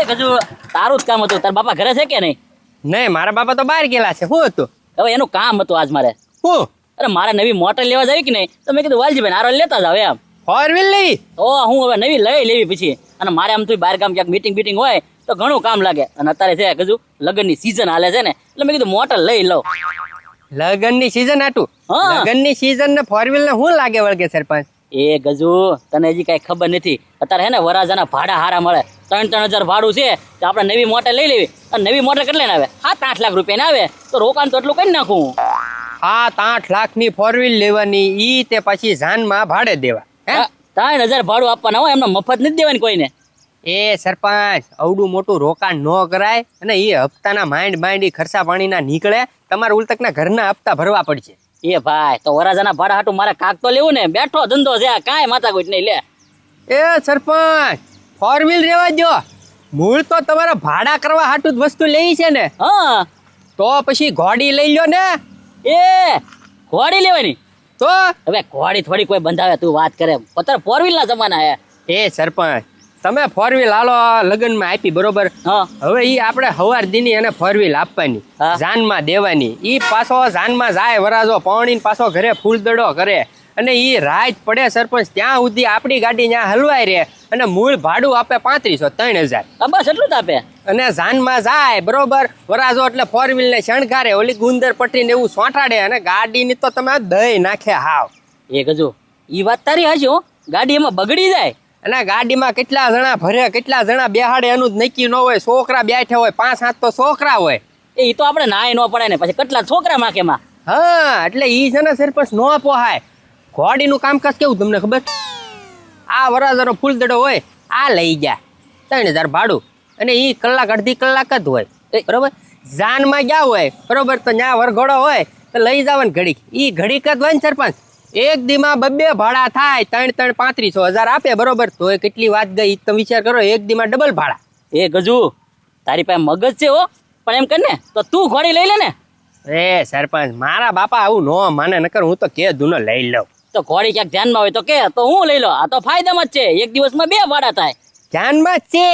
હજુ તારું જ કામ હતું. તાર બાપા ઘરે છે કે નહીં? નહીં, મારા બાપા તો બહાર ગયેલા છે. શું હતું? હવે એનું કામ હતું આજ મારે. શું? અરે મારે નવી મોટર લેવા જાવી કે નહીં, તો મેં કીધું વાલજીભાઈ આરો લેતા જાવ એમ. ફોર વ્હીલ લેવી? ઓ હું હવે નવી લેવી પછી. અને મારે આમ તો બહાર ગામ ક્યાંક મીટિંગ હોય તો ઘણું કામ લાગે. અને અત્યારે છે હજુ લગ્નની સીઝન હાલે છે ને, એટલે મેં કીધું મોટર લઈ લઉં. લગનની સીઝન આટું? હા. લગનની સીઝન ને ફોર વ્હીલ ને શું લાગે વળગે સરપંચ? એ ગજુ તને હજી કઈ ખબર નથી. અત્યારે હે ને વરાજાના ભાડા હારા મળે. 3-3 હજાર ભાડું છે તો આપણે નવી મોટર લઈ લેવી. અને નવી મોટર કેટલે આવે? 7-8 લાખ રૂપિયા આવે. તો રોકાણ તો એટલું કરી નાખું. 7-8 લાખની ફોર વ્હીલ લેવાની, ઈ તે પછી જાનમાં ભાડે દેવા? 3 હજાર ભાડું આપવાના હોય, એમને મફત નથી દેવાની કોઈને. એ સરપંચ, અવડું મોટું રોકાણ ન કરાય. અને એ હપ્તાના માંડ ખર્ચા પાણીના નીકળે. તમારે ઉલતકના ઘરના હપ્તા ભરવા પડશે. એ ભાઈ તો વરાજાના ભાડા હાટું મારે કાક તો લેવું ને. બેઠો ધંધો છે, કાંઈ માથાકૂટ નહીં લે. એ સરપંચ, ફોર વ્હીલ રેવા દો. મૂળ તો તમારા ભાડા કરવા હાટું જ વસ્તુ લેવી છે ને. હા તો પછી ઘોડી લઈ લ્યો ને. એ ઘોડી લેવાની? તો હવે ઘોડી થોડી કોઈ બંધાવે, તું વાત કરે. અત્યારે 4 વ્હીલ ના જમાના હે. એ સરપંચ, તમે ફોર વ્હીલ હાલો લગ્નમાં આપી, બરોબર? હા હવે ઈ આપણે હવાર દીની અને ફોર વ્હીલ આપવાની, હા. જાનમાં દેવાની. ઈ પાછો જાનમાં જાય વરાજો પાણીને પાછો ઘરે ફૂલદડો કરે. અને ઈ રાત પડે સરપંચ, ત્યાં સુધી આપણી ગાડી ત્યાં હલવાઈ રહે. અને મૂળ ભાડું આપે 3500-3000. બસ એટલું જ આપે. અને જાનમાં જાય, બરોબર? વરાજો એટલે ફોર વ્હીલ ને શણગારે, ઓલી ગુંદર પટ્ટીને એવું સોંટાડે. અને ગાડીની તો તમે દહીં નાખે હાવ. એ ગજુ ઈ વાત તારી હાચી હો. ગાડી એમાં બગડી જાય. અને ગાડીમાં કેટલા જણા ભરે, કેટલા જણા બેહાડે એનું જ નક્કી ન હોય. છોકરા બેઠા હોય, 5-7 તો છોકરા હોય. એ તો આપણે નાય ન પડે ને, પછી કેટલા છોકરા માકે માં. હા, એટલે ઈ છે ને સરપંચ નો પોહાય. ઘોડીનું કામકાજ કેવું તમને ખબર? આ વરાજાનો ફૂલદડો હોય, આ લઈ જાય 3000 ભાડું. અને ઈ કલાક અડધી કલાક જ હોય, બરોબર? જાનમાં ગયા હોય, બરોબર, તો ત્યાં વરઘોડો હોય તો લઈ જવાનું ઘડીક. ઈ ઘડીક જ હોય ને સરપંચ. એક દીમાં 2 ભાડા થાય, 3-3500 આપે, બરોબર? તો એ કેટલી વાત ગઈ તમે વિચાર કરો. એક દીમાં ડબલ ભાડા. એ ગજુ તારી પાસે મગજ છે હો. પણ એમ કર ને તો તું ઘોડી લઈ લે ને. એ સરપંચ, મારા બાપા આવું નો માને, નકર હું તો કે દુનો લઈ લઉં. તો ઘોડી ક્યાંક ધ્યાનમાં હોય તો કે, તો હું લઈ લો. આ તો ફાયદામાં જ છે. એક દિવસમાં 2 ભાડા થાય. ધ્યાનમાં જ છે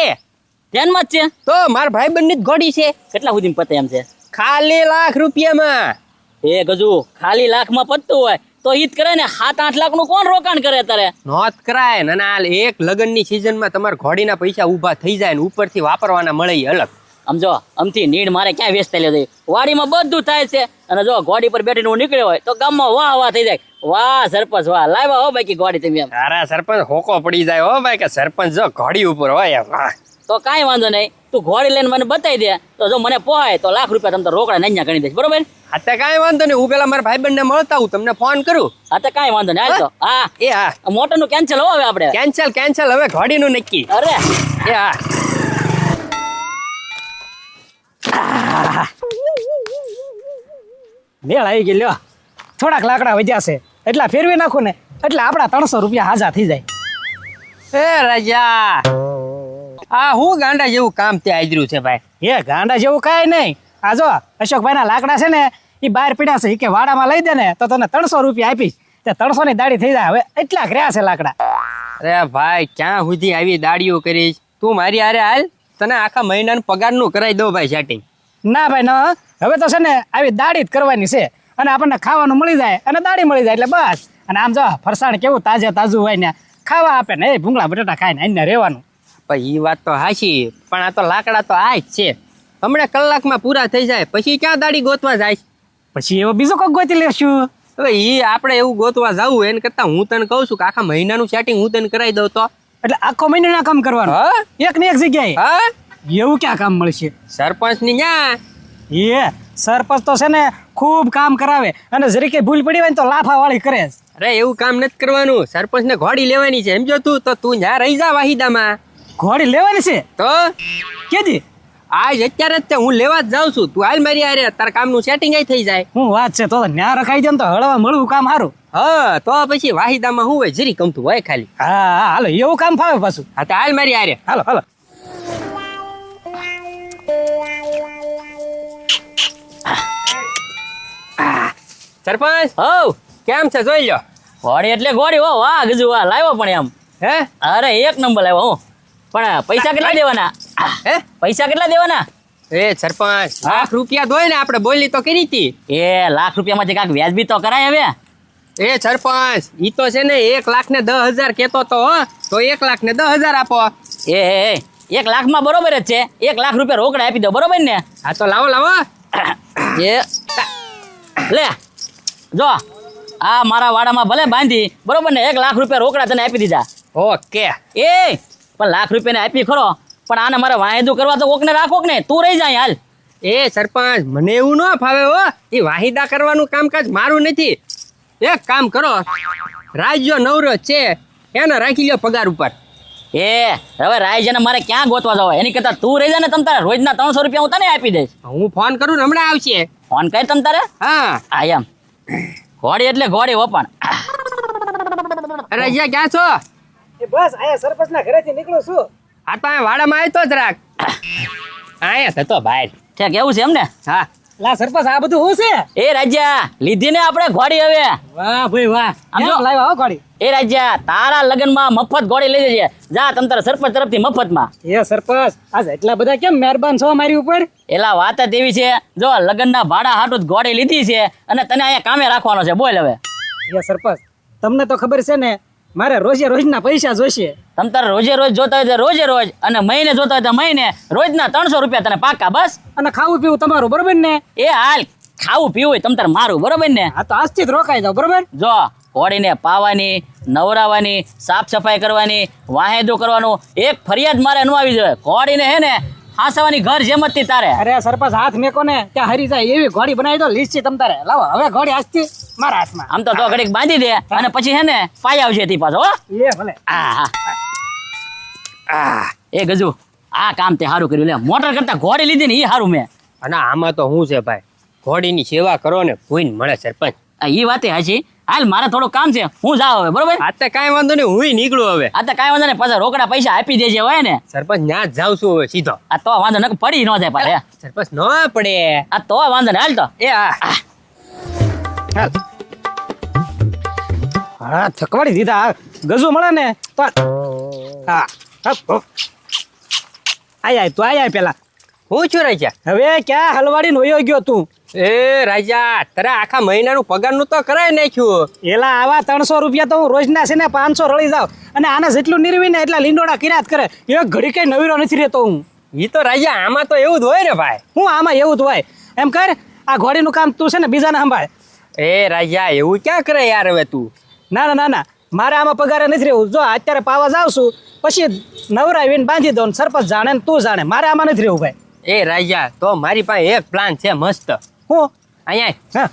ધ્યાનમાં જ છે. તો મારા ભાઈબંધની જ ઘોડી છે. કેટલા સુધી પતે એમ છે? ખાલી ₹1,00,000. એ ગજુ ખાલી લાખમાં પતતું હોય તો ઈ જ કરે ને. 7-8 લાખનું કોણ રોકાણ કરે તારે? નોત કરાય ને. આ એક લગનની સીઝનમાં તમારા ઘોડીના પૈસા ઊભા થઈ જાય ને ઉપરથી વાપરવાના મળે ઈ અલગ. સમજો, અમથી નીડ મારે ક્યાં વેસ્ટ થઈ લે. વાડીમાં બધું થાય છે. અને જો ઘોડી પર બેઠીને હું નીકળ્યો હોય તો ગામમાં વાહ થઈ જાય. વાહ સરપંચ વાહ, લાવ્યા હો બાકી ઘોડી તમે એમ. તારા સરપંચ હોકો પડી જાય હો ભાઈ, કે સરપંચ જો ઘોડી ઉપર હોય. વાહ, તો કાંઈ વાંધો નહીં. તું ઘોડી લઈને મને બતાવી દે. તો જો મને પોહાય તો ₹1,00,000 તમે તો રોકડા નૈયા ગણી દઈશ, બરોબર? હા તે કાંઈ વાંધો નહીં. હું પેલા મારા ભાઈબંધને મળતા હું, તમને ફોન કરું. હા તો કાંઈ વાંધો નહીં. હાલ તો હા, એ હા, મોટરનું કેન્સલ હો હવે આપણે. કેન્સલ. હવે ઘોડીનું નક્કી. અરે એ હા. મેળ આવી ગઈ. લ્યો, થોડાક લાકડા વધ્યા છે, એટલા ફેરવી નાખું ને એટલે આપણા ₹300 હાજા થઈ જાય. એ રાજા, આ હું ગાંડા જેવું કામ તે આદર્યું છે ભાઈ? એ ગાંડા જેવું કાંઈ નહીં. આ જો અશોકભાઈના લાકડા છે ને, એ બહાર પીડ્યા છે. કે વાડામાં લઈ દે ને તો તને ₹300 આપીશ. તે 300 ની દાડી થઈ જાય. હવે એટલા રહ્યા છે લાકડા. અરે ભાઈ, ક્યાં સુધી આવી દાડીઓ કરીશ? તું મારી હારે હાલ, તને આખા મહિનાનું પગારનું કરાવી દઉં ભાઈ સેટિંગ. ના ભાઈ ના, હવે તો છે ને આવી દાડી જ કરવાની છે. અને આપણને ખાવાનું મળી જાય અને દાડી મળી જાય એટલે બસ. અને આમ જો ફરસાણ કેવું તાજું હોય ને, ખાવા આપે ને. એ ભૂંગળા બટાટા ખાઈને અહીંયા રહેવાનું. પણ એ વાત તો હાચી, પણ આ તો લાકડા તો આ જ છે. હમણાં કલાકમાં પૂરા થઈ જાય, પછી ક્યાં દાડી ગોતવા જાય? પછી એવો બીજો કોઈક ગોતી લેશું. હવે એ આપણે એવું ગોતવા જવું એને કરતા હું તને કહું છું કે આખા મહિનાનું સેટિંગ હું તને કરાવી દઉં. તો એટલે આખો મહિનાના કામ કરવાનું? હા, એક ને એક જગ્યાએ? હા. એવું ક્યાં કામ મળશે? સરપંચ ની ન્યા. એ સરપંચ તો છે ને ખૂબ કામ કરાવે. અને જરી કઈ ભૂલ પડી હોય ને તો લાફા વાળી કરે. અરે એવું કામ નથી કરવાનું. સરપંચ ને ઘોડી લેવાની છે, સમજો તું. તો તું ત્યાં રહી જા વાહિદામાં. ઘોડી લેવાની છે? તો કેદી? આજ અત્યારે જ તે હું લેવા જ જાઉં છું. તું હાલ મારી હારે, તારા કામનું સેટિંગ આઈ થઈ જાય. હું વાત છે, તો ન્યા રખાઈ દે ને તો હળવા મળવું કામ સારું. હા, તો પછી વાહિદામાં શું હોય, જરી કમતું હોય ખાલી. હા હાલો, એવું કામ ફાવે પાછું. હા તો હાલ મારી હારે. હાલો હાલો. સરપંચ હવ કેમ છે જોઈ લો. ઘોડી એટલે ઘોડી હો. વાહ ગજુ વાહ, લાવ્યો પણ એમ. હે? અરે એક નંબર લાવ્યો. હું પણ પૈસા કેટલા દેવાના હે પૈસા કેટલા દેવાના એ સરપંચ લાખ રૂપિયા દોય ને આપણે બોલી તો કરી હતી. એ લાખ રૂપિયામાંથી કાંઈક વ્યાજબી તો કરાય હવે એ સરપંચ ઈ તો છે ને 1,10,000 કેતો તો હો, તો 1,10,000 આપો. એ 1 લાખમાં બરોબર જ છે 1 લાખ રૂપિયા રોકડા આપી દો બરોબર ને હા તો લાવો લાવો. એ લે જો આ મારા વાડામાં ભલે બાંધી બરોબર ને 1 લાખ રૂપિયા રોકડા તને આપી દીધા ઓકે એ પણ લાખ રૂપિયાને આપી ખરો પણ આને મારે વાયદો કરવા તો કોકને રાખો કે ને તું રહી જાય હાલ એ સરપંચ મને એવું ન ફાવે હો, એ વાહિદા કરવાનું કામકાજ મારું નથી. એક કામ કરો, રાજ્ય નવરો છે એને રાખી લ્યો પગાર ઉપર. એ હવે રાયજાને મારે ક્યાં ગોતવા જવા એની કરતા તું રહી જાય ને તમ તારે રોજના 300 રૂપિયા હું તને આપી દઈશ હું ફોન કરું ને હમણાં આવશે. ફોન કરી તમ તારે હા આ એમ ઘોડી એટલે ઘોડી વપણ રાજ્ય ક્યાં છો? એ બસ આયા સરપંચના ઘરેથી નીકળું છું. આ તો અહીંયા વાડામાં આવ્યો જ રાખ અહીંયા થતો બહાર. ઠેક એવું છે એમ ને હા લા સરપંચ આ બધું શું છે? એ રાજ્યા લીધી ને આપણે ઘોડી હવે વાહ ભાઈ વાહ આમ જો. કેમ લાવ્યા હો ઘોડી? એ રાજ્યા તારા લગ્નમાં મફત ઘોડી લઈ જજે જા તમ તારા સરપંચ તરફથી મફતમાં એ સરપંચ આજ એટલા બધા કેમ મહેરબાન છો મારી ઉપર? એલા વાત જ એવી છે જો લગ્નના ભાડા હાટું જ ઘોડી લીધી છે અને તને અહીંયા કામે રાખવાનો છે બોલ હવે એ સરપંચ તમને તો ખબર છે ને મારે રોજે રોજના પૈસા જોઈશે. તમ તારે રોજે રોજ જોતા હોય તો રોજે રોજ અને મહિને જોતા હોય તો મહિને રોજના 300 રૂપિયા તને પાકા બસ અને ખાવું પીવું તમારું બરોબર ને? એ હાલ ખાવું પીવું હોય તમ તારે મારું બરોબર ને આ તો આજથી જ રોકાઈ જાવ બરોબર? જો ઘોડીને પાવાની નવરાવાની સાફ સફાઈ કરવાની વાહેદો કરવાનું એક ફરિયાદ મારે ન આવી જોઈએ ઘોડીને હે ને હાંસવાની ઘર જેમ જ તારે અરે સરપંચ હાથ મેકો ને ત્યાં હરી જાય એવી ઘોડી બનાવી દો લીસ છે તમ તારે. લાવો હવે ઘોડી આજથી મારા હાથમાં. આમ તો ઘડીક બાંધી દે અને પછી હે ને પાય આવશે તી પાછો હો એ ભલે. એ ગજુ આ કામ તે સારું કર્યું લે મોટર કરતા ઘોડી લીધી ને એ સારું મેં અને આમાં તો શું છે ભાઈ, ઘોડીની સેવા કરો ને ભૂઈને મળે સરપંચ. એ વાતે હાચી હાલ મારે થોડું કામ છે હું જાઉં હવે બરોબર આ તો કાંઈ વાંધો નહીં, હું નીકળું હવે. આ તો કાંઈ વાંધો નહીં પાછા રોકડા પૈસા આપી દેજે હોય ને સરપંચ ત્યાં જ જાઉં છું હવે સીધો. આ તો વાંધો ન પડી ન જાય પાછા સરપંચ ન પડે. આ તો વાંધો ને હાલ તો એ હા હા થકવાડી દીધા ગજુ મળે ને તો હા આય તું આય પેલા હું છું રાજા. હવે ક્યાં હલવાડી નોયો ગયો તું? એ રાજા તારે આખા મહિનાનું પગારનું તો કરાય નાખ્યું. એલા આવા 300 રૂપિયા તો હું રોજના છે ને 500 રળી જાવ અને આને જેટલું નીરવી ને એટલા લીંડોડા કિરાત કરે એ ઘડી કઈ નવીરો નથી રહેતો હું. ઈ તો રાજા આમાં તો એવું જ હોય ને ભાઈ. હું આમાં એવું જ હોય એમ કર આ ઘોડીનું કામ તું છે ને બીજાને સંભાળ. એ રાજા એવું ક્યાં કરે યાર હવે તું. ના ના ના ના મારે આમાં પગારે નથી રહેવું. જો અત્યારે પાવા જાવ છું પછી નવરાવીને બાંધી દો ને સરપંચ જાણે ને તું જાણે મારે આમાં નથી રહેવું ભાઈ. એ રાજા તો મારી પાસે એક પ્લાન છે મસ્ત. હું અહીંયા હા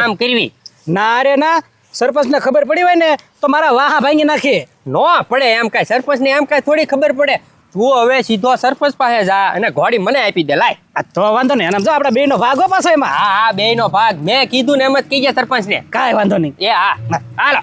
આમ કરવી ના રે ના સરપંચને ખબર પડી હોય ને તો મારા વાહા ભાંગી નાખે. નો પડે એમ કાંઈ સરપંચને એમ કાંઈ થોડી ખબર પડે. તું હવે સીધો સરપંચ પાસે જા અને ઘોડી મને આપી દે લાય. આ તો વાંધો નહીં એમ જો આપણે બેયનો ભાગ હો પાછો એમાં. હા હા બેયનો ભાગ મેં કીધું ને એમ જ કીજે સરપંચને. કાંઈ વાંધો નહીં. એ હા હાલો.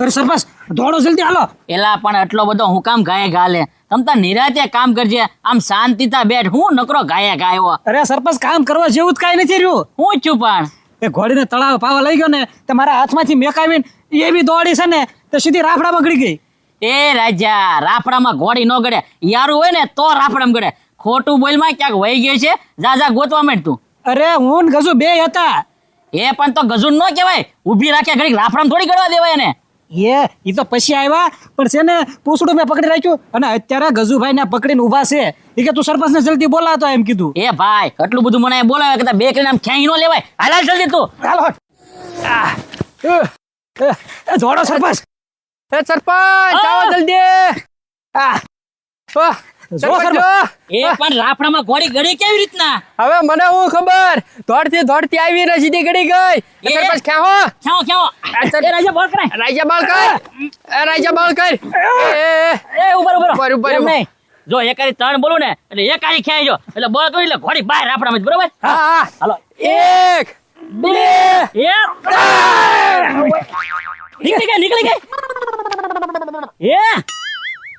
અરે સરપંચ દોડો જલ્દી હાલો. એલા પણ એટલો બધો હું કામ ગાયે ગાલે તમ તાર નિરાતે કામ કરજે આમ શાંતિતા બેઠ હું નકરો ગાયે ગાયો અરે સરપંચ કામ કરવા જેવું જ કાંઈ નથી રહ્યું. હું છું પણ એ ઘોડીને તળાવ પાવા લઈ ગયો ને તે મારા હાથમાંથી મેકાવીને એવી દોડી છે ને તો સીધી રાફડામાં ગળી ગઈ. એ રાજા રાફડામાં ઘોડી ન ગળે યારું હોય ને તો રાફડામાં ગળે ખોટું બોલમાં ક્યાંક વહી ગઈ છે જા જા ગોતવા માંડ તું. અરે હું ને ગજુ બે હતા. એ પણ તો ગજુન ન કહેવાય ઊભી રાખ્યા ઘડીક રાફડામાં થોડી ગળવા દેવાય એને. એ તો પછી આવ્યા પણ છે ને પૂછડું મેં પકડી રાખ્યું અને અત્યારે ગજુભાઈ ને પકડીને ઊભા છે. એ કે તું સરપંચ ને જલ્દી બોલાતો એમ કીધું. એ ભાઈ એટલું બધું મને બોલાવે કે બે કરીને આમ ખ્યાઈ ન લેવાય હાલ હાલ જલ્દી તું. હાલો દોડો સરપંચ. એ સરપંચ આવો જલ્દી. સરપંચ જો. એ પણ રાફડામાં ઘોડી ગળી કેવી રીતના? હવે મને હું ખબર દોડતી દોડતી આવીને સીધી ગળી ગઈ. એ. સરપંચ ક્યાં હો? ક્યાં ક્યાં એ રાજા બોલ કરાય રાજા બાલ કર. એ રાજા બાલ કર. એ ઉપર ઉપર ઉપર, ઉપર, એમ ઉપર. નહીં. જો એકારી 3 બોલું ને એટલે એકારી ખ્યાઈ જો એટલે બોલ કરી એટલે ઘોડી બહાર રાફડામાં જ બરોબર. હા હા હાલો 1 2 નીકળી ગઈ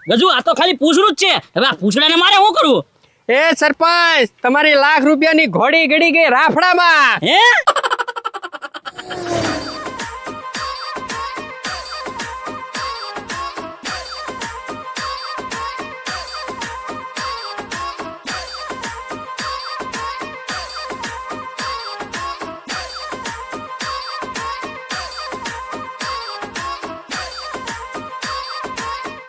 એ ગજુ આ તો ખાલી પૂછડું જ છે હવે આ પૂછડાને મારે શું કરવું? એ સરપંચ તમારી લાખ રૂપિયાની ઘોડી ગળી ગઈ રાફડામાં. હે